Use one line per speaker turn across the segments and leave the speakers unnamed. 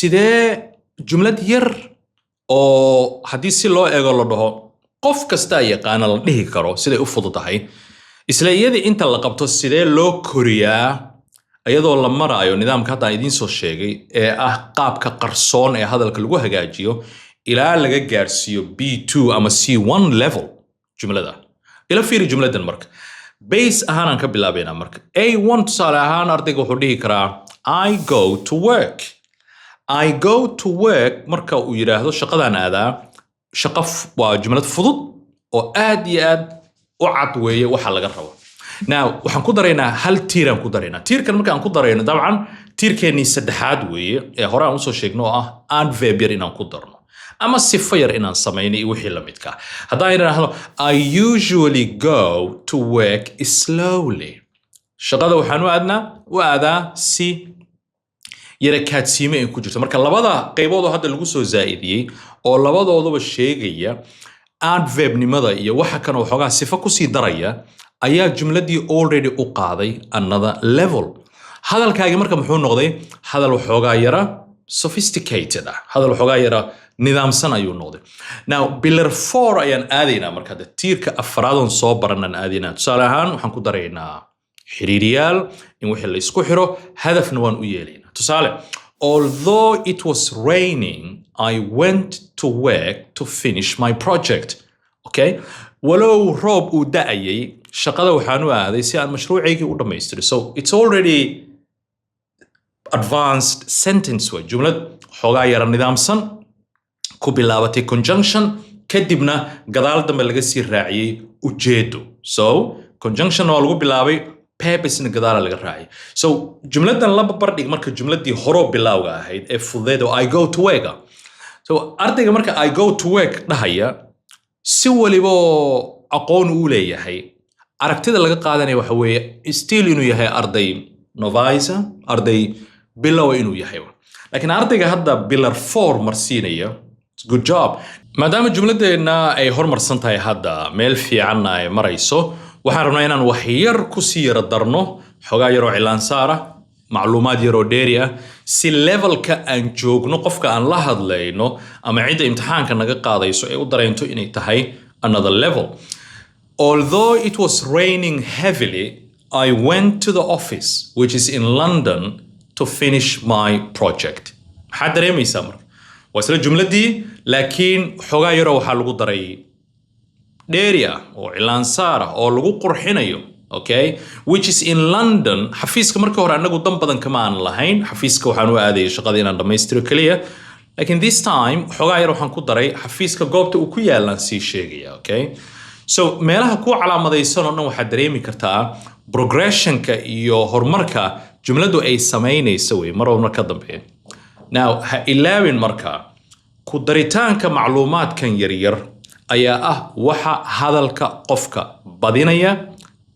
sidee jumlad yar oo haddii si loo eego la dhaho qof kasta yaqaana la dhihi karo siday u fududahay isla iyadii inta la qabto sidee loo koriyaa iyadoo la maraayo nidaamka hadda aan idiin soo sheegay ee ah qaabka qarsoon ee hadalka lagu hagaajiyo ilaa laga gaarsiiyo B2 ama C1 level jumlada ila fiiri jumladan marka base ahaan aan ka bilaabaynaa marka A1 tusaale ahaan ardayga wuxuu dhihi karaa I go to work. I go to work marka uu yiraahdo shaqadan aadaa shaqo waa jumlad fudud oo aad iyo aad u cad weeye waxa laga rabo. Now waxaan ku daraynaa hal tiiraan ku daraynaa. Tiirkan marka aan ku darayno dabcan tiirkeennii saddexaad weeye ee hore aan usoo sheegno oo ah adverb yar inaan ku darno ama sifo yar inaan samayno iyo wixii la midka. Haddaan idhaahdo I usually go to work slowly. Shaqada waxaan u aadaa si yara kaadsiime ay ku jirto marka labada qaybood oo hadda lagu soo zaa'idiyay oo labadooduba sheegaya adverb-nimada iyo waxa kan oo xogaa sifo ku sii daraya ayaa jumladii already u qaaday another level. Hadalkaagi marka muxuu noqday hadal xogaa yara sophisticated ah, hadal xogaa yara nidaamsan ayuu noqday. Now pillar 4 ayaan aadaynaa marka tiirka afraad oo soo baranaan aadaynaa. Tusaale ahaan waxaan ku daraynaa xiriiriyaal in wixii la isku xiro hadafna waan u yeelaynaa. Tusaale, although it was raining, I went to work to finish my project. Okay? Walow roob uu da'ayay, shaqada waxaan u aaday si aan mashruucaygii u dhammaystiro. So it's already advanced sentence way. Jumlad xogaa yara nidaamsan ku bilaabatay conjunction kadibna gadaal dambe laga sii raaciyay ujeedo. So conjunction waa lagu bilaabay purpose in gadaal laga raacay. So jumladan laba bardhig marka jumladii horo bilawga ahayd ee fudeed oo I go to work. So ardayga marka I go to work dhahaya si waliba aqoon u leeyahay aragtida laga qaadanaya waxa weeye still inuu yahay arday novice arday bilow inuu yahay. Laakiin ardayga hadda pillar 4 marsiinaya good job. Maadaama jumladeena ay hormarsan tahay hadda meel fiican ay marayso waxaan rabnaa inaan wax yar ku sii yara darno xogaa yar oo cilaan saara macluumaad yar oo dheeri ah si levelka aan joogno qofka aan la hadlayno ama cidda imtixaanka naga qaadayso ay u dareento inay tahay another level. Although it was raining heavily, I went to the office which is in London to finish my project. maxaa dareemaysaa marka waa isla jumladii laakiin xogaa yar waxaa lagu daray dheeri ah oo cilaan saar ah oo lagu qurxinayo. Okay, which is in London. Xafiiska marka hore anagu dan badan kama aan lahayn xafiiska waxaan u aaday shaqada inaan dhamaystiro kaliya laakiin this time xogaa yar waxaan ku daray xafiiska goobta uu ku yaalan sii sheegaya. Okay, so meelaha ku calaamadaysan oo dhan waxaad dareemi kartaa progressionka iyo horumarka jumladu ay samaynayso way marwalba ka dambeeyay. Now ha ilaawin marka ku daritaanka macluumaadkan yaryar ayaa ah waxa hadalka qofka badinaya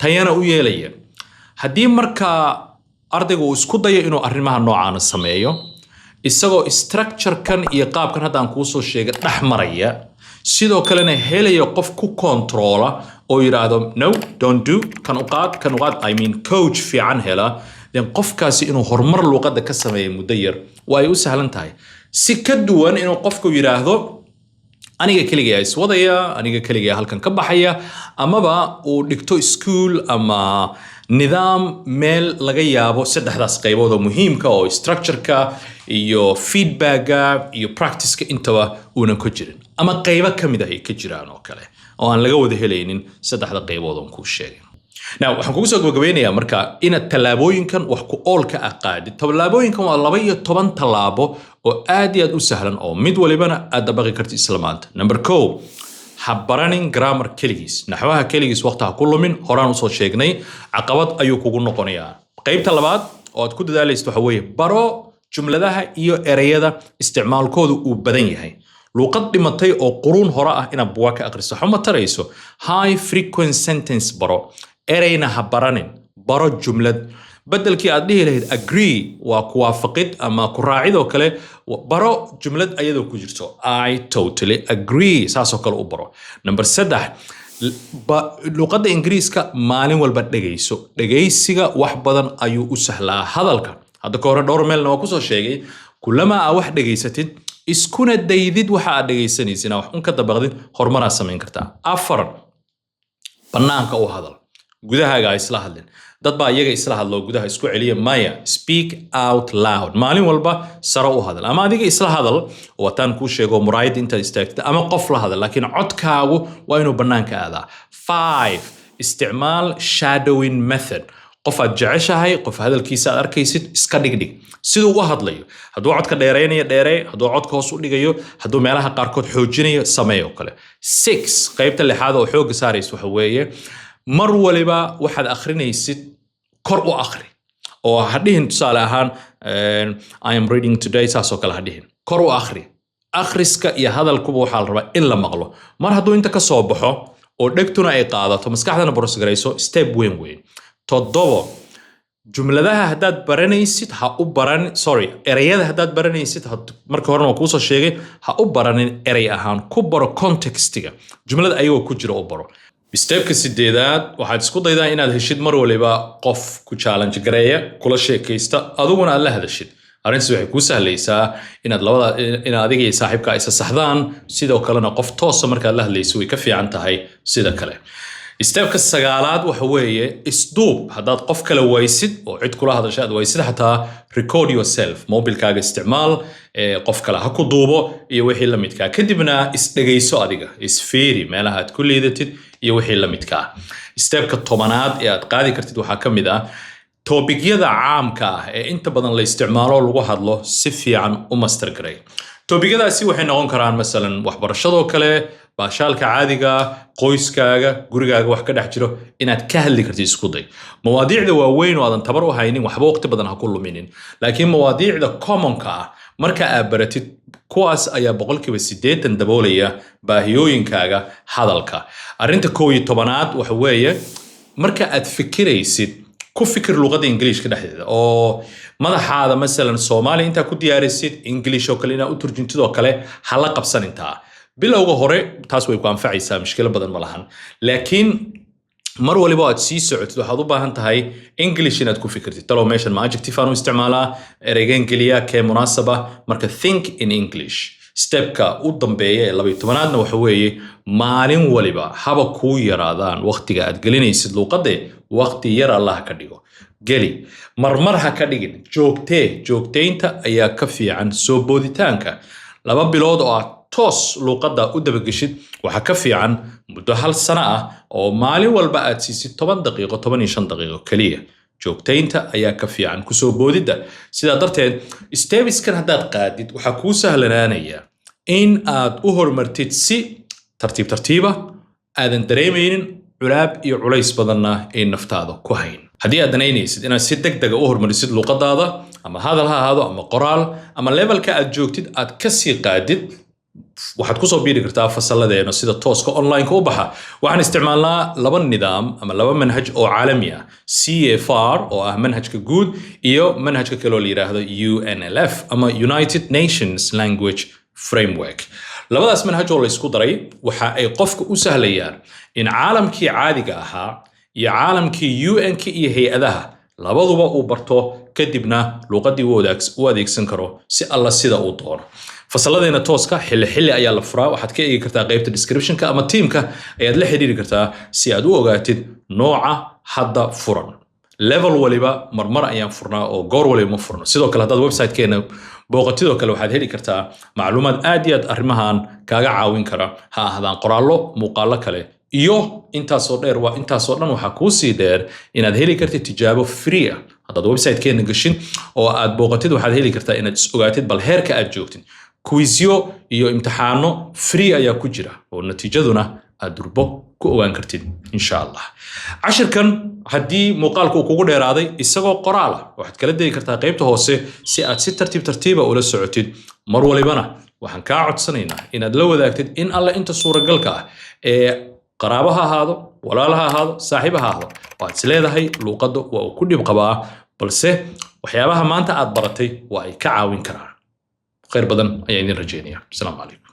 tayana u yeelaya. Haddii marka ardaygu uu isku dayo inuu arrimaha noocan sameeyo isagoo structure-kan iyo qaabkan hadda aan kuu soo sheegay dhex maraya sidoo kalena helaya qof ku controla oo yiraahdo no don't do kan u qaad I mean coach fiican hela then qofkaasi inuu horumar luqadda ka sameeyo muddo yar waa ay u sahlan tahay si ka duwan inuu qofku yiraahdo aniga kaliya iswadaya aniga kaliya halkan ka baxaya amaba uu dhigto school ama nidaam meel laga yaabo saddexdaas qaybood oo muhiimka oo structure-ka iyo feedback-ga iyo practice-ka intaba una ku jirin ama qaybo kamid ah ay ka jiraan oo kale oo aan laga wada helaynin saddexda qaybood oo ku sheegay. Now waxaan kugu soo gabagabaynayaa marka in talaabooyinkan wax ku oolka ah qaadi. Talaabooyinkan waa 12 talaabo oo aad iyo aad u sahlan oo mid walibana aad dabaqi karto isla maanta. Number 1 ha baranin grammar kaligiis. Naxwaha kaligiis waqtiga ku lumin horaan u soo sheegnay caqabad ayuu kugu noqonayaa. Qaybta labaad oo aad ku dadaalaysto waxa weeye baro jumladaha iyo ereyada isticmaalkoodu uu badan yahay. luqad dhimatay oo quruun hore ah inaad buuga ka akhriso xuma tarayso high frequency sentence baro ereyna ha baranin baro jumlad bedelkii aad dhihi lahayd agree waa ku waafaqid ama ku raacid oo kale baro jumlad ayadoo ku jirto I totally agree saasoo kale u baro. Number 3 luqadda ingiriiska maalin walba dhageyso dhageysiga wax badan ayuu u sahlaa hadalka. Hadda ka hore dhowr meelna waa ku soo sheegay كلما واحد دقيستين iskuna daydid waxa aad dhageysanaysiina wax un ka dabaqdid horumar samayn kartaa afar banaanka u hadal gudahaaga isla hadlin dad baa iyaga isla hadlo gudaha isku celiya maya speak out loud maalin walba saro u hadal ama adiga isla hadal wataan ku sheego muraayid inta istaagtay ama qof la hadal laakiin codkaagu waa inuu banaanka aadaa 5 isticmaal shadowing method qof aad jeceshahay qof hadalkiisa aad arkaysid iska dhigdhig sidoo uu hadlayo hadduu codka dheereynayo dheerey hadduu codka hoos u dhigayo hadduu meelaha qaarkood xoojinayo sameeyo kale 6 qaybta lixaad oo xoog saarayso waxa weeye mar waliba waxaad akhrinaysid kor u akhri oo hadhihin tusaale ahaan I am reading today saasoo kale hadhihin kor u akhri akhriska iyo hadalkuba waxaa la rabaa in la maqlo mar hadduu inta ka soo baxo oo dhegtuna ay qaadato maskaxdana borosgarayso step weyn toddobo jumladaha haddaad baranaysid ha u baran erayada haddaad baranaysid marka horena waa kuusoo sheegay ha u baranin eray ahaan ku baro contextiga jumlada ayagoo ku jira u baro stepka 8aad waxaad isku daydaa inaad heshid mar waliba qof ku challenge gareeya kula sheekaysta adiguna aad la hadashid arrintaas waxay kuu sahlaysaa inaad adiga iyo saaxiibka ay saxdaan sidoo kalena qof toosa markaad la hadlayso way ka fiican tahay sida kale stepka 9aad waxa weeye isduub haddaad qof kale waysid oo cid kula hadasha aad waysid xataa record yourself mobilkaaga isticmaal qof kale ha ku duubo iyo wixii la midkaa kadibna isdhegayso adiga isfiiri meelaha aad ku liidatid iyo wixii la midkaa stepka 10aad ee aad qaadi kartid waxaa ka mid ah topigyada caamka ah ee inta badan la isticmaalo lagu hadlo si fiican u master garay topigyadaasi waxay noqon karaan masalan waxbarashadoo kale baashaalka caadiga qoyskaaga gurigaaga wax ka dhex jiro inaad ka hadli kartid isku day mawaadiicda waaweyn oo aadan tabar u haynin waxba waqti badan ha ku luminin laakiin mawaadiicda commonka ah marka aad baratid kuwaas ayaa 80% daboolaya baahiyooyinkaaga hadalka arrinta 11aad waxa weeye marka aad fikiraysid ku fikir luqada Ingiriiska dhexdeeda oo madaxaada masalan Soomaali inta ku diyaarisid English oo kale inaad u turjuntid oo kale hala qabsan inta bilowga hore taas way ku anfacaysaa mushkil badan ma lahan laakiin mar waliba aad sii socotid waxaad u baahan tahay English inaad ku fikirtid talo meeshan ma adjective aanu isticmaalaa ereyga Ingiliya kee munaasaba marka think in English stepka u dambeeya ee 12aadna waxa weeye maalin waliba haba ku yaraadaan waqtiga aad gelinaysid luqadda waqti yar Allah ka dhigo geli marmar ha ka dhigin joogteynta ayaa ka fiican soo booditaanka 2 bilood oo aad toos luqadda u dabagashid waxa ka fiican muddo 1 sano ah oo maalin walba aad siisid 10 daqiiqo 15 daqiiqo kaliya joogteynta ayaa ka fiican ku soo boodida sida darteed stepskan haddaad qaadid waxa kuu sahlanaanaya in aad u hormartid si tartiiba aadan dareemaynin culaab iyo culays badanna ay naftaada ku hayn haddii aad danaynaysid inaad si degdeg ah u hormarisid luqadaada ama hadal ha ahaado ama qoraal ama levelka aad joogtid aad ka sii qaadid waxaad ku soo biiri kartaa fasaladeena sida tooska online u baxa waxaan isticmaalnaa 2 nidaam ama 2 manhaj oo caalami ah CFR oo ah manhajka guud iyo manhajka kale oo la yiraahdo UNLF ama United Nations Language Framework labadaas manhaj oo la isku daray waxa ay qofka u sahlayaan in caalamkii caadiga ahaa iyo caalamkii UN-ka iyo hay'adaha labaduba uu barto kadibna luqadii uu adeegsan karo si alla sida uu doono fasaladeena tooska xilli ayaa la furaa waxaad ka eegi kartaa qaybta descriptionka ama teamka ayaad la xiriiri kartaa si aad u ogaatid nooca hadda furan level waliba marmar ayaan furnaa oo goor waliba ma furno sidoo kale haddaad website-keena booqatidoo kale waxaad heli kartaa macluumaad aad iyo aad arrimahan kaaga caawin kara ha ahaadaan qoraallo muuqaallo kale iyo intaasoo dhan waxaa kuu sii dheer inaad heli kartid tijaabo free ah haddaad website-keena gashin oo aad booqatid waxaad heli kartaa inaad is ogaatid bal heerka aad joogtid quizyo iyo imtixaano free ayaa ku jira oo natiijaduna aad durbo ku ogaan kartid insha Allah cashirkan haddii muuqaalku kugu dheeraaday isagoo qoraal ah waxaad kala degi kartaa qaybta hoose si aad si tartiib ula socotid mar walibana waxaan kaa codsanaynaa inaad la wadaagtid in alla inta suuragalka ah ee qaraabaha ahaado walaalaha ahaado saaxiibaha ahaado waad isleedahay luqadda waa uu ku dhib qabaa balse waxyaabaha maanta aad baratay waa ay ka caawin karaan خير بدن أيين رجينيا السلام عليكم